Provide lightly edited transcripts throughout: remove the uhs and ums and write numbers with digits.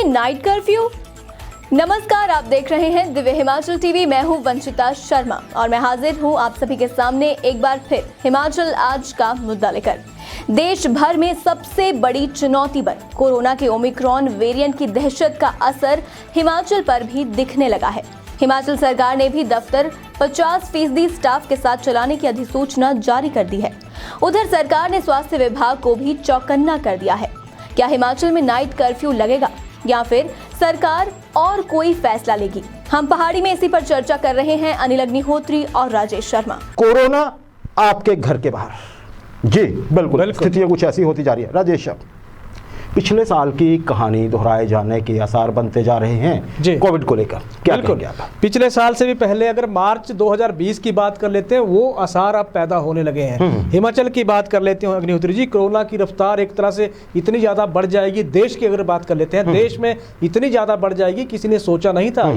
Night curfew. नमस्कार, आप देख रहे हैं दिव्य हिमाचल टीवी। मैं हूं वंचिता शर्मा और मैं हाजिर हूं आप सभी के सामने एक बार फिर हिमाचल आज का मुद्दा लेकर। देश भर में सबसे बड़ी चुनौती बन कोरोना के ओमिक्रॉन वेरिएंट की दहशत का असर हिमाचल पर भी दिखने लगा है। हिमाचल सरकार ने भी दफ्तर 50% स्टाफ के साथ चलाने की अधिसूचना जारी कर दी है। उधर सरकार ने स्वास्थ्य विभाग को भी चौकन्ना कर दिया है। क्या हिमाचल में नाइट कर्फ्यू लगेगा या फिर सरकार और कोई फैसला लेगी? हम पहाड़ी में इसी पर चर्चा कर रहे हैं अनिल अग्निहोत्री और राजेश शर्मा। कोरोना आपके घर के बाहर। जी बिल्कुल, स्थितियां कुछ ऐसी होती जा रही है। राजेश, पिछले साल की कहानी दोहराए जाने के आसार बनते जा रहे हैं कोविड को लेकर, क्या कहेंगे आप? पिछले साल से भी पहले अगर मार्च 2020 की बात कर लेते हैं, वो आसार अब पैदा होने लगे हैं। हिमाचल की बात कर लेते हैं अग्निहोत्री जी, कोरोना की रफ्तार एक तरह से इतनी ज्यादा बढ़ जाएगी। देश की अगर बात कर लेते हैं, देश में इतनी ज्यादा बढ़ जाएगी किसी ने सोचा नहीं था।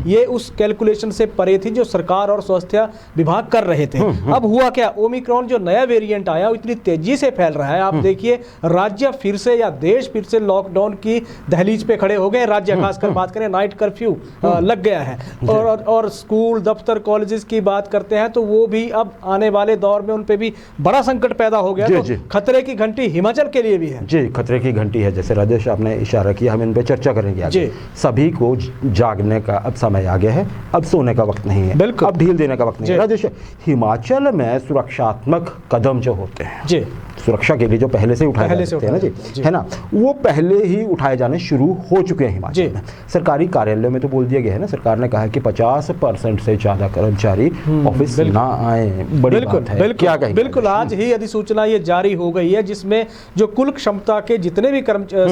ये उस कैलकुलेशन से परे थी जो सरकार और स्वास्थ्य विभाग कर रहे थे। अब हुआ क्या, ओमिक्रॉन जो नया वेरिएंट आया वो इतनी तेजी से फैल रहा है। आप देखिए, राज्य फिर से या देश फिर से लॉकडाउन की दहलीज पे खड़े हो गए। राज्य खासकर बात करें, नाइट कर्फ्यू लग गया है। और स्कूल, दफ्तर, कॉलेजेस की बात करते हैं तो वो भी अब आने वाले दौर में उन पे भी बड़ा संकट पैदा हो गया। तो खतरे की घंटी हिमाचल के लिए भी है। जी, खतरे की घंटी है। जैसे राजेश आपने इशारा किया, हम इन पे चर्चा करेंगे आगे। सभी को जागने का अब समय आ गया है, अब सोने का वक्त नहीं है, बिल्कुल अब ढील देने का वक्त नहीं है। राजेश, हिमाचल में सुरक्षात्मक कदम जो होते हैं जी, सुरक्षा के लिए जो पहले से उठाए जाते हैं ना जी, है ना, वो पहले ही उठाए जाने शुरू हो चुके हैं हिमाचल में। सरकारी कार्यालयों में तो बोल दिया गया है ना, सरकार ने कहा है कि 50% से ज्यादा कर्मचारी ऑफिस ना आए। बड़ी बात है। क्या कहेंगे? बिल्कुल, आज ही अधिसूचना ये जारी हो गई है, जिसमें जो कुल क्षमता के जितने भी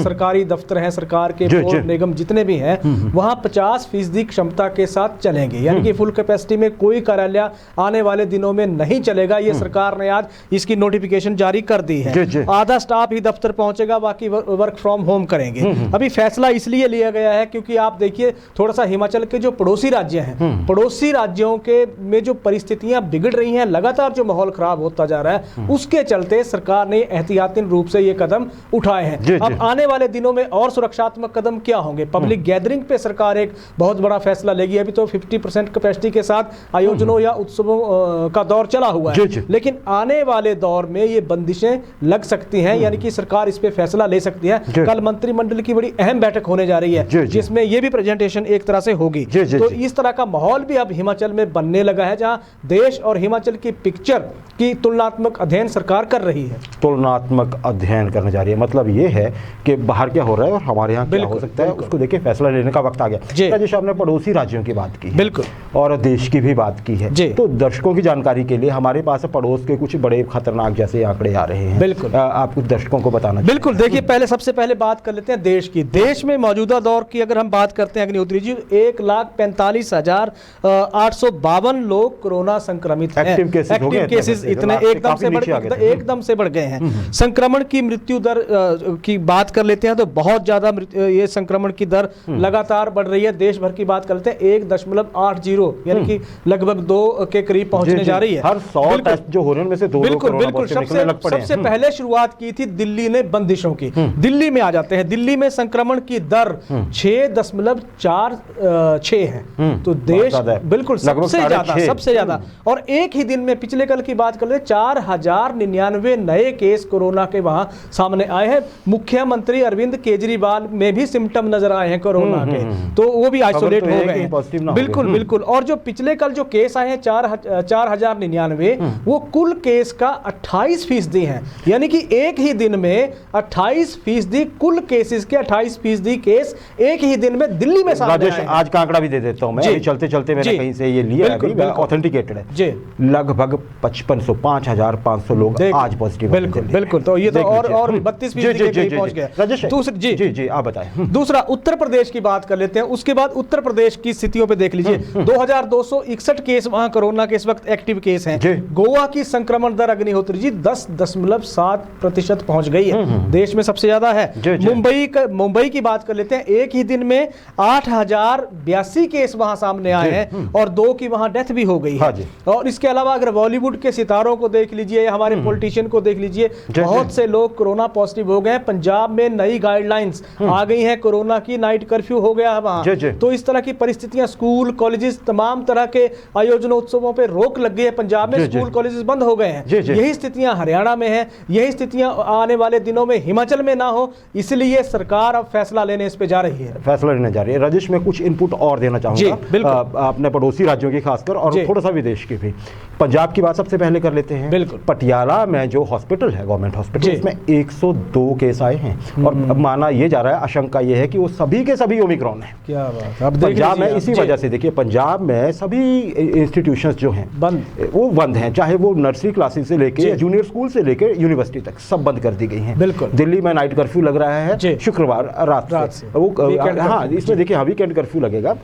सरकारी दफ्तर हैं, सरकार के बोर्ड निगम जितने भी हैं, वहां 50% क्षमता के साथ चलेंगे। यानी कि फुल कैपेसिटी में कोई कार्यालय आने वाले दिनों में नहीं चलेगा। ये सरकार ने आज इसकी नोटिफिकेशन जारी कर दी है। आधा स्टाफ ही दफ्तर पहुंचेगा, बाकी वर्क फ्रॉम होम करेंगे। अभी फैसला इसलिए लिया गया है क्योंकि आप देखिए, थोड़ा सा हिमाचल के जो पड़ोसी राज्य हैं, पड़ोसी राज्यों के में जो परिस्थितियां बिगड़ रही हैं, लगातार जो माहौल खराब होता जा रहा है, उसके चलते सरकार ने एहतियातन रूप से ये कदम उठाए हैं। अब आने वाले दिनों में और सुरक्षात्मक कदम क्या होंगे? पब्लिक गैदरिंग पे सरकार एक बहुत बड़ा फैसला लेगी। अभी तो 50% कैपेसिटी के साथ आयोजनों या उत्सवों का दौर चला हुआ है, लेकिन आने वाले दौर में ये बंदिशें लग सकती हैं। यानी कि सरकार इस पे फैसला ले सकती है। कल मंत्रिमंडल की बड़ी अहम बैठक होने जा रही है, जिसमें यह भी प्रेजेंटेशन एक तरह से होगी। तो इस तरह का माहौल भी अब हिमाचल में बनने लगा है, जहां देश और हिमाचल की पिक्चर की तुलनात्मक अध्ययन सरकार कर रही है। तुलनात्मक अध्ययन करने जा रही है, मतलब ये है कि बाहर क्या हो रहा है और हमारे यहाँ क्या हो सकता है, उसको देखिए फैसला लेने का वक्त आ गया। राजेश, आपने पड़ोसी राज्यों की बात की, बिल्कुल, और देश की भी बात की है। तो दर्शकों की जानकारी के लिए हमारे पास पड़ोस के कुछ बड़े खतरनाक जैसे आंकड़े आ रहे हैं, बिल्कुल आप कुछ दर्शकों को बताना। बिल्कुल, देखिए, सबसे पहले बात कर लेते हैं देश की। देश में मौजूदा दौर की अगर हम बात करते हैं अग्निहोत्री जी, 1,45,852 लोग कोरोना संक्रमित हैं। एक्टिव केसेस इतने एकदम से बढ़ गए हैं। संक्रमण की मृत्यु दर की बात कर लेते हैं तो बहुत ज्यादा ये संक्रमण की दर लगातार बढ़ रही है। देश भर की बात कर लेते हैं 1.80 यानी कि लगभग 2 के करीब पहुंचने जा रही है। हर 100 टेस्ट जो हो रहे हैं उनमें से 2 बिल्कुल सबसे पहले शुरुआत की थी दिल्ली ने बंदिशों की। दिल्ली में आ जाते हैं। दिल्ली में संक्रमण की दर 6.46 है। तो देश बिल्कुल सबसे ज्यादा। और एक ही दिन में पिछले कल की बात कर ले 4099 नए केस कोरोना के वहां सामने आए हैं। मुख्यमंत्री अरविंद केजरीवाल में भी सिम्टम नजर आए हैं कोरोना के, तो वो भी आइसोलेट हो गए हैं। बिल्कुल। और जो पिछले कल जो केस आए हैं 4099, वो कुल केस का 28% है। यानी कि एक ही दिन में 28% कुल केसेस के 28% केस एक ही दिन में दिल्ली में सामने आए हैं। आज का आंकड़ा भी दे देता हूं मैं, अभी चलते मैंने कहीं से ये लिया, अभी ऑथेंटिकेटेड है जी। लगभग 5500 लोग आज पॉजिटिव। बिल्कुल। तो ये तो और 32% के करीब पहुंच गया। जी आप बताएं। दूसरा, उत्तर प्रदेश की बात कर लेते हैं। उसके बाद उत्तर प्रदेश की स्थितियों पे देख लीजिए, 2261 केस वहां कोरोना के इस वक्त एक्टिव केस हैं। गोवा की संक्रमण दर अग्निहोत्री जी 10.9 मतलब 7% पहुंच गई है, देश में सबसे ज्यादा है। मुंबई की बात कर लेते हैं, एक ही दिन में 8082 केस वहां सामने आए हैं और 2 की वहां डेथ भी हो गई है। और इसके अलावा अगर बॉलीवुड के सितारों को देख लीजिए या हमारे पॉलिटिशियन को देख लीजिए, बहुत से लोग कोरोना पॉजिटिव हो गए हैं। पंजाब में नई गाइडलाइंस आ गई हैं कोरोना की, नाइट कर्फ्यू हो गया है वहां। तो इस तरह की परिस्थितियां, स्कूल कॉलेजेस तमाम तरह के आयोजनों उत्सवों पे रोक लग गई है। पंजाब में स्कूल कॉलेजेस बंद हो गए हैं। यही स्थितियां हरियाणा में है, यही स्थितियां आने वाले दिनों में हिमाचल में ना हो, इसलिए सरकार अब फैसला लेने इस पे जा रही है। फैसला लेने जा रही है। राजेश, मैं कुछ इनपुट और देना चाहूंगा अपने पड़ोसी राज्यों की खासकर, और थोड़ा सा विदेश की भी। पंजाब की बात सबसे पहले कर लेते हैं। बिल्कुल। पटियाला में जो हॉस्पिटल है, गवर्नमेंट हॉस्पिटल, उसमें 102 केस आए हैं और माना यह जा रहा है, आशंका यह है कि वो सभी के सभी ओमिक्रॉन है। क्या बात। अब पंजाब में इसी वजह से देखिए, पंजाब में सभी इंस्टीट्यूशंस जो हैं वो बंद हैं, चाहे वो नर्सरी क्लासेस से लेके जूनियर स्कूल से लेके यूनिवर्सिटी तक सब बंद कर दी गई हैं। बिल्कुल। दिल्ली में नाइट कर्फ्यू लग रहा है शुक्रवार रात से। वो हाँ, इसमें देखिए वीकेंड कर्फ्यू लगेगा।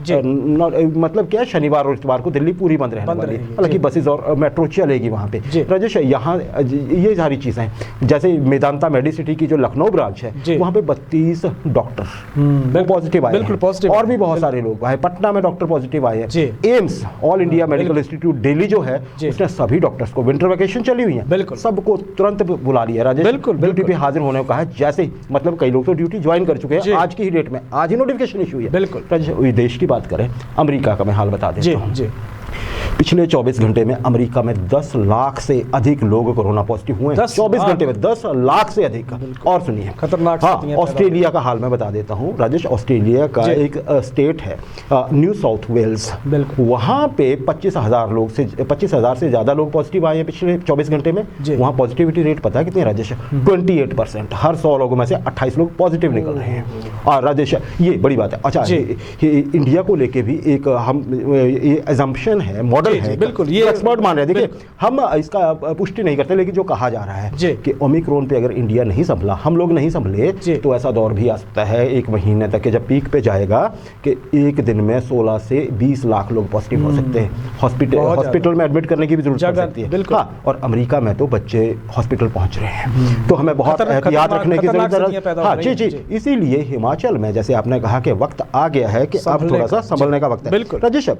मतलब क्या, शनिवार और इतवार को दिल्ली पूरी बंद रहने वाली है, हालांकि बसेस और मेट्रो चलेगी वहाँ पे। राजेश, यहाँ ये सारी चीजें, जैसे मेदांता मेडिसिटी की जो लखनऊ ब्रांच है, वहाँ पे 32 डॉक्टर पॉजिटिव आए हैं, और भी बहुत सारे लोग आए। पटना में डॉक्टर पॉजिटिव आए हैं। AIIMS, all India medical institute Delhi जो है, उसने सभी डॉक्टर्स को, विंटर वेकेशन चली हुई है, सबको तुरंत बुला लिया राजेश, ड्यूटी पे हाजिर होने को कहा है। जैसे मतलब कई लोग तो ड्यूटी ज्वाइन कर चुके हैं आज की ही डेट में, आज ही नोटिफिकेशन इशू है। बिल्कुल। देश की बात करें, अमेरिका का मैं हाल बता देता हूं। पिछले 24 घंटे में अमेरिका में 10 लाख से अधिक लोग कोरोना पॉजिटिव हुए हैं। 24 घंटे में 10 लाख से अधिक। और सुनिए, खतरनाक। ऑस्ट्रेलिया का हाल मैं बता देता हूं राजेश। ऑस्ट्रेलिया का एक स्टेट है न्यू साउथ वेल्स, वहां पे 25,000 से ज्यादा लोग पॉजिटिव आए हैं पिछले 24 घंटे में। वहां पॉजिटिविटी रेट पता है कितनी है राजेश? 28%। हर 100 लोगों में से 28 लोग पॉजिटिव निकल रहे हैं। और राजेश, ये बड़ी बात है। अच्छा, इंडिया को लेके भी एक हम एजम्पशन है, मॉडल है, बिल्कुल, ये एक्सपर्ट मान रहे हैं। देखिए, हम इसका पुष्टि नहीं करते, लेकिन जो कहा जा रहा है कि ओमिक्रॉन पे अगर इंडिया नहीं संभला, हम लोग नहीं संभले, तो ऐसा दौर भी आ सकता है 1 महीने तक, जब पीक पे जाएगा कि एक दिन में 16 से 20 लाख लोग पॉजिटिव हो सकते हैं। हॉस्पिटल में एडमिट करने की भी जरूरत पड़ सकती है। हाँ, और अमेरिका में तो बच्चे हॉस्पिटल पहुंच रहे हैं, तो हमें बहुत एहतियात रखने की जरूरत है। हाँ जी, इसीलिए हिमाचल में, जैसे आपने कहा कि वक्त आ गया है कि अब थोड़ा सा संभलने का वक्त है। राजेश,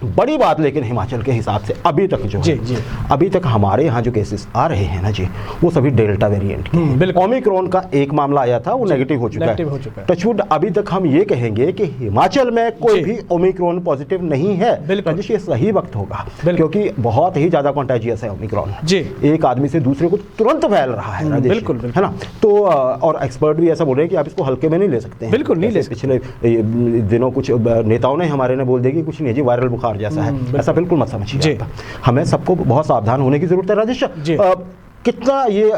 बड़ी बात लेकिन हिमाचल के हिसाब से अभी तक जो है, अभी तक हमारे यहाँ जो केसेस आ रहे हैं ना जी, वो सभी डेल्टा वेरिएंट के। ओमिक्रॉन का एक मामला आया था, वो नेगेटिव हो चुका है। टचवुड, अभी तक हम ये कहेंगे कि हिमाचल में कोई भी ओमिक्रॉन पॉजिटिव नहीं है। राजेश, ये सही वक्त होगा, क्योंकि बहुत ही ज्यादा कॉन्टेजियस है ओमिक्रॉन। एक आदमी से दूसरे को तुरंत फैल रहा है राजेश, बिल्कुल, है ना। तो और एक्सपर्ट भी ऐसा बोल रहे हैं कि आप इसको हल्के में नहीं ले सकते, बिल्कुल नहीं ले सकते। पिछले दिनों कुछ नेताओं ने हमारे ने बोल दिया कि कुछ नहीं जी, वायरल बुखार जैसा है, ऐसा बिल्कुल मत समझिए। हमें सबको बहुत सावधान होने की जरूरत है राजेश। कितना ये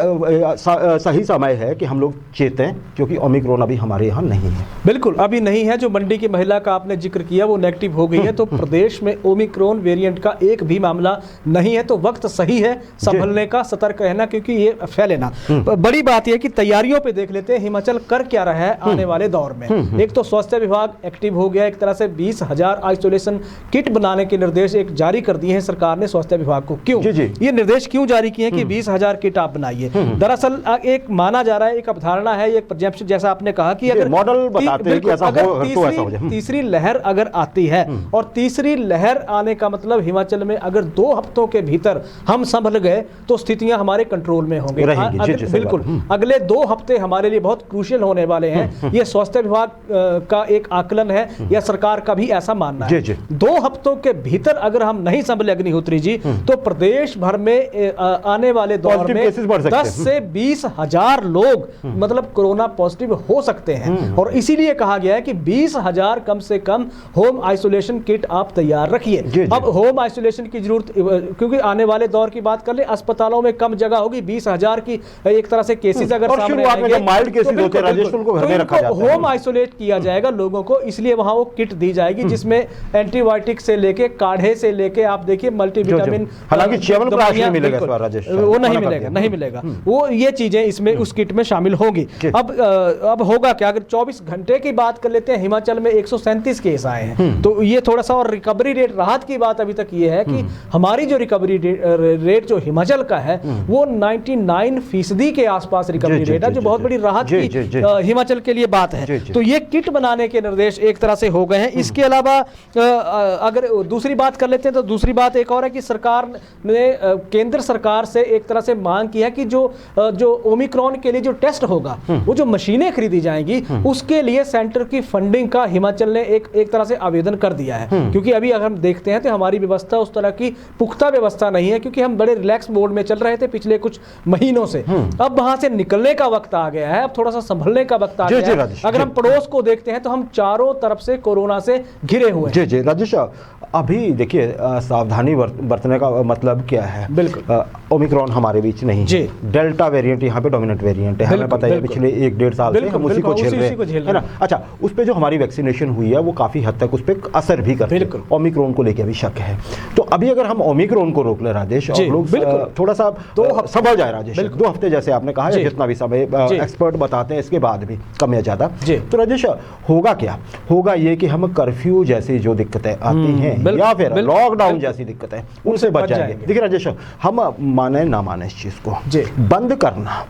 सही समय है कि हम लोग चेतें, क्योंकि ओमिक्रॉन अभी हमारे यहाँ नहीं है। बिल्कुल अभी नहीं है। जो मंडी की महिला का आपने जिक्र किया, वो नेगेटिव हो गई है, तो प्रदेश में ओमिक्रॉन वेरिएंट का एक भी मामला नहीं है। तो वक्त सही है संभलने का, सतर्क रहना, क्योंकि ये फैले ना। बड़ी बात यह कि तैयारियों पे देख लेते हैं हिमाचल कर क्या रहा है आने वाले दौर में। एक तो स्वास्थ्य विभाग एक्टिव हो गया, एक तरह से 20,000 आइसोलेशन किट बनाने के निर्देश एक जारी कर दिए हैं सरकार ने स्वास्थ्य विभाग को। क्यों ये निर्देश क्यों जारी किए हैं कि 20,000 किट आप बनाइए? दरअसल एक माना जा रहा है, एक अवधारणा है, एक प्रोजेक्शन, जैसा आपने कहा कि अगर मॉडल बताते हैं कि ऐसा हो तो ऐसा हो जाए। तीसरी लहर अगर आती है, और तीसरी लहर आने का मतलब हिमाचल में अगर 2 हफ्तों के भीतर हम संभल गए तो स्थितियां हमारे कंट्रोल में होंगी। बिल्कुल, अगले 2 हफ्ते हमारे लिए बहुत क्रूशियल होने वाले हैं। ये स्वास्थ्य विभाग का एक आकलन है, या सरकार का भी ऐसा मानना है। 2 हफ्तों के भीतर अगर हम नहीं संभले अग्निहोत्री जी, तो प्रदेश भर में आने वाले दौर में 10 से 20,000 लोग मतलब कोरोना पॉजिटिव हो सकते हैं। और इसीलिए कहा गया है कि 20,000 कम से कम होम आइसोलेशन किट आप तैयार रखिए। अब होम आइसोलेशन की जरूरत, क्योंकि आने वाले दौर की बात कर ले, अस्पतालों में कम जगह होगी। 20,000 की एक तरह से केसेस अगर सामने आएंगे, होम आइसोलेट किया जाएगा लोगों को, इसलिए वहां वो किट दी जाएगी जिसमें एंटीबायोटिक से लेके, काढ़े से लेके, आप देखिए मल्टीविटामिन, हालांकि च्यवनप्राश नहीं मिलेगा, वो नहीं मिलेगा, नहीं मिलेगा। वो ये चीजें इसमें उस किट में शामिल होंगी। अब होगा क्या, अगर 24 घंटे की बात कर लेते हैं, हिमाचल में 137 केस आए हैं, तो ये थोड़ा सा, और रिकवरी रेट, राहत की बात अभी तक ये है कि हमारी जो रिकवरी रेट जो हिमाचल का है वो 99% के आसपास रिकवरी रेट है, जो बहुत बड़ी राहत की हिमाचल के लिए बात है। तो ये किट बनाने के निर्देश एक तरह से हो गए हैं। इसके अलावा अगर दूसरी बात कर लेते हैं तो दूसरी बात एक और है कि सरकार ने केंद्र सरकार से एक तरह से मांग की है कि जो ओमिक्रॉन के लिए जो टेस्ट होगा, वो जो मशीनें खरीदी जाएंगी, उसके लिए सेंटर की फंडिंग का हिमाचल ने एक तरह से आवेदन कर दिया है। क्योंकि अभी अगर हम देखते हैं तो हमारी व्यवस्था उस तरह की पुख्ता व्यवस्था नहीं है, क्योंकि हम बड़े रिलैक्स मोड में चल रहे थे पिछले कुछ महीनों से। अब वहां से निकलने का वक्त आ गया है, अब थोड़ा सा संभलने का वक्त आ गया है। अगर हम पड़ोस को देखते हैं तो हम चारों तरफ से कोरोना से घिरे हुए हैं। जी राजेश, अभी देखिए सावधानी बरतने का मतलब क्या है। बिल्कुल, ओमिक्रॉन हमारे बीच नहीं है, डेल्टा वेरिएंट यहाँ पे डोमिनेंट वेरिएंट है, हमें पता है पिछले 1-1.5 साल से हम उसी को झेल रहे हैं, है ना। अच्छा, उस पे जो हमारी वैक्सीनेशन हुई है वो काफी हद तक उस पर असर भी करती है। ओमिक्रॉन को लेकर अभी शक है, तो अभी अगर हम ओमिक्रॉन को रोक ले राजेश, और लोग थोड़ा सा संभल जाए राजेश, 2 हफ्ते जैसे आपने कहा, जितना भी समय एक्सपर्ट बताते हैं, इसके बाद भी कम या ज्यादा, तो राजेश होगा क्या, होगा ये कि हम कर्फ्यू जैसी जो दिक्कतें आती हैं या फिर लॉकडाउन जैसी दिक्कतें, उनसे बच जाएंगे। देखिए राजेश, हम माने ना माने इस चीज को, बंद करना,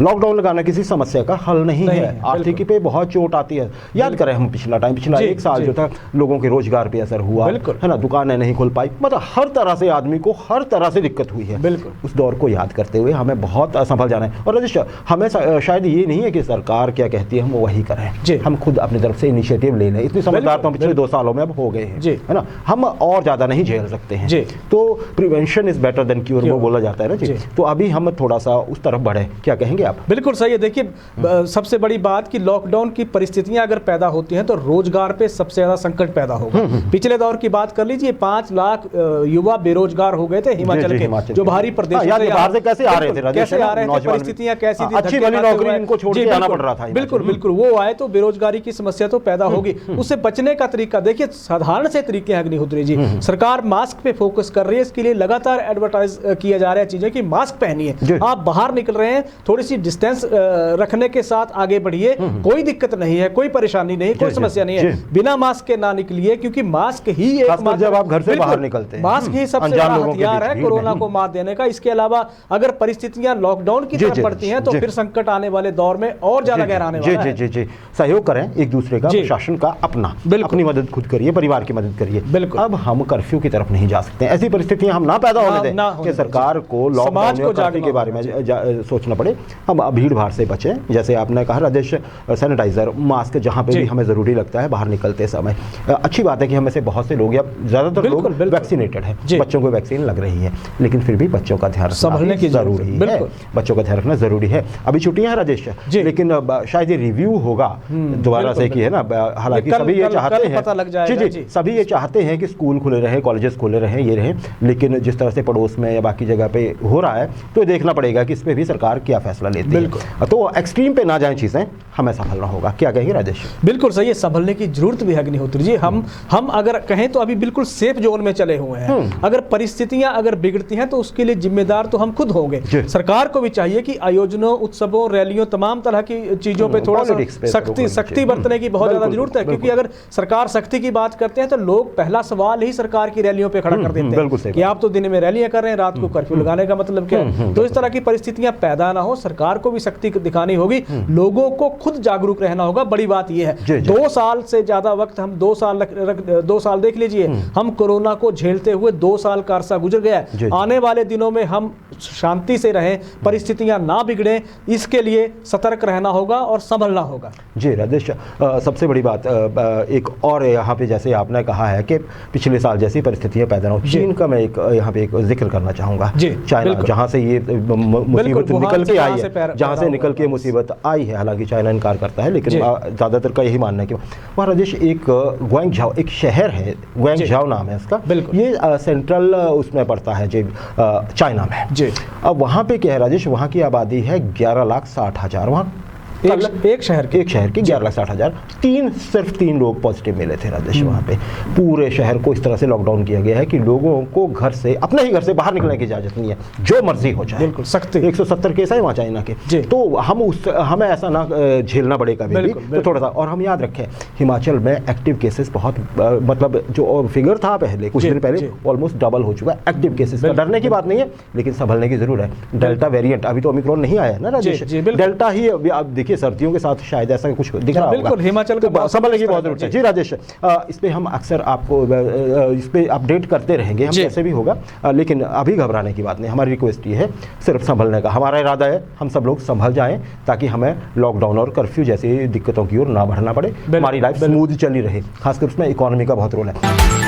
लॉकडाउन लगाना किसी समस्या का हल नहीं है। आर्थिकी पे बहुत चोट आती है। याद करें हम पिछला 1 साल जो था, लोगों के रोजगार पे असर हुआ, है ना, दुकानें नहीं खुल पाई, मतलब हर तरह से आदमी को हर तरह से दिक्कत हुई है। उस दौर को याद करते हुए हमें बहुत संभल जाना है। और राजेश, हमें शायद ये नहीं है कि सरकार क्या कहती है हम वही करें, हम खुद अपनी तरफ से इनिशिएटिव ले लें। इतनी समझदार तो पिछले 2 सालों में अब हो गए हैं, है ना, हम और ज्यादा नहीं झेल सकते हैं। तो prevention is better than cure, वो बोला जाता है ना जी। तो अभी हम थोड़ा सा उस तरफ बढ़े, क्या कहेंगे आप? बिल्कुल सही है। देखिए, सबसे बड़ी बात कि लॉकडाउन की परिस्थितियां अगर पैदा होती हैं तो रोजगार पे सबसे ज्यादा संकट पैदा होगा। पिछले दौर की बात कर लीजिए, 5 लाख युवा बेरोजगार हो गए थे हिमाचल के, जो बाहरी प्रदेशों से कैसे आ रहे थे, परिस्थितियां कैसी थी, अच्छी वाली नौकरी इनको छोड़ के आना पड़ रहा था। बिल्कुल, वो आए तो बेरोजगारी की समस्या तो पैदा होगी। उससे बचने का तरीका देखिए, साधारण से तरीके हैं अग्निहोत्री जी। सरकार मास्क पे फोकस कर रही है, इसके लिए लगातार एडवर्टाइज किया जा रहा है चीजें कि मास्क पहनिए, आप बाहर निकल रहे हैं थोड़ी सी डिस्टेंस रखने के साथ आगे बढ़िए, कोई दिक्कत नहीं है, कोई परेशानी नहीं, कोई समस्या नहीं है। बिना मास्क के ना निकलिए, क्योंकि मास्क ही जब आप घर से बाहर निकलते हैं, मास्क ही सबसे बड़ा हथियार है कोरोना को मात देने का। इसके अलावा अगर परिस्थितियां लॉकडाउन की तरफ पड़ती हैं तो फिर संकट आने वाले दौर में और ज्यादा गहरा आने वाला है। जी, सहयोग करें एक दूसरे का, प्रशासन का अपना, अपनी मदद खुद करिए, परिवार की मदद करिए। अब हम कर्फ्यू की तरफ नहीं जा सकते, ऐसी परिस्थितियां हम ना पैदा होने दें कि सरकार को लॉकडाउन या कर्फ्यू के बारे में सोचना पड़े। हम भीड़ भाड़ से बचें, जैसे आपने कहा राजेश, सैनिटाइजर, मास्क जहां पे भी हमें जरूरी लगता है बाहर निकलते समय। अच्छी बात है कि हमें से बहुत से लोग या ज्यादातर लोग वैक्सीनेटेड है, बच्चों को वैक्सीन लग रही है, लेकिन फिर भी बच्चों का ध्यान रखना जरूरी है, बच्चों का ध्यान रखना जरूरी है। अभी छुट्टियां हैं राजेश, लेकिन शायद ये रिव्यू होगा दोबारा से कि है ना, हालांकि सभी ये चाहते हैं, जी सभी ये चाहते हैं कि स्कूल खुले रहे, कॉलेजेस खुले रहे, ये रहे, लेकिन जिस तरह से पड़ोस में या बाकी जगह पे हो रहा है, तो देखना पड़ेगा कि इस पे भी सरकार क्या फैसला लेती है। तो एक्सट्रीम पे ना जाए चीजें, हमें संभलना होगा। क्या कहेंगे राजेश? बिल्कुल सही है, संभलने की जरूरत भी है अग्निहोत्री जी। हम अगर कहें तो अभी बिल्कुल सेफ जोन में चले हुए हैं। अगर परिस्थितियां अगर बिगड़ती हैं तो उसके लिए जिम्मेदार तो हम खुद होंगे। सरकार को भी चाहिए कि आयोजनों, उत्सवों, रैलियों, तमाम तरह की चीजों पे थोड़ा सा सख्ती बरतने की बहुत ज्यादा जरूरत है, क्योंकि अगर सरकार सख्ती की बात करते हैं तो लोग पहला सवाल ही सरकार की रैलियों पे खड़ा कर देते हैं कि आप तो दिन में रैलियां कर रहे हैं, रात को कर्फ्यू लगाने का मतलब क्या है। तो इस तरह की परिस्थितियां पैदा ना हो, सरकार को भी सख्ती दिखानी होगी, लोगों को खुद जागरूक रहना होगा। बड़ी बात यह है, 2 साल से ज्यादा वक्त, हम 2 साल देख लीजिए, हम कोरोना को झेलते हुए 2 साल का अरसा गुजर गया है। आने वाले दिनों में हम शांति से रहें, परिस्थितियां ना बिगड़े, इसके लिए सतर्क रहना होगा और संभलना होगा। जी राजेश, सबसे बड़ी बात एक और यहाँ पे जैसे आपने कहा है कि पिछले साल जैसी परिस्थितियां पैदा हो, चीन का मैं यहाँ पे एक जिक्र करना चाहूँगा। चाइना, जहाँ से ये मुसीबत निकल के आई है, जहाँ से निकल के मुसीबत आई है, हालांकि चाइना इनकार करता है, लेकिन ज़्यादातर का यही मानना है कि वहाँ राजेश एक ग्वांगझाओ एक शहर है, ग्वांगझाओ नाम है इसका, ये सेंट्रल उसमें पड़ता है जी, चाइना में। अब वहाँ पे क्या है राजेश, वहाँ की आबादी है 11,60,000, वहाँ एक शहर के 11,60,000, सिर्फ 3 लोग पॉजिटिव मिले थे राजेश वहाँ पे। पूरे शहर को इस तरह से लॉकडाउन किया गया है कि लोगों को घर से, अपने ही घर से बाहर निकलने की इजाजत नहीं है, जो मर्जी हो जाए। बिल्कुल सख्ती। 170 केस है वहाँ चाइना के, तो हमें ऐसा ना झेलना पड़ेगा कभी भी, तो थोड़ा सा। और हम याद रखें हिमाचल में एक्टिव केसेस बहुत, मतलब जो फिगर था पहले कुछ दिन पहले ऑलमोस्ट डबल हो चुका है एक्टिव केसेस का। डरने की बात नहीं है, लेकिन संभलने की जरूर है। डेल्टा वेरिएंट, अभी तो ओमिक्रॉन नहीं आया है ना राजेश, डेल्टा ही। आप देखिए सर्दियों के साथ शायद ऐसा कुछ दिख रहा होगा, हिमाचल को संभलने की बहुत जरूरत है। जी राजेश, इस पे हम अक्सर आपको इस पे अपडेट करते रहेंगे हम, जैसे भी होगा, लेकिन अभी घबराने की बात नहीं। हमारी रिक्वेस्ट ये है सिर्फ संभलने का। हमारा इरादा है हम सब लोग संभल जाएं ताकि हमें लॉकडाउन और कर्फ्यू जैसी दिक्कतों की ओर ना बढ़ना पड़े, हमारी लाइफ स्मूथ चली रहे। खासकर उसमें इकोनॉमी का बहुत रोल है।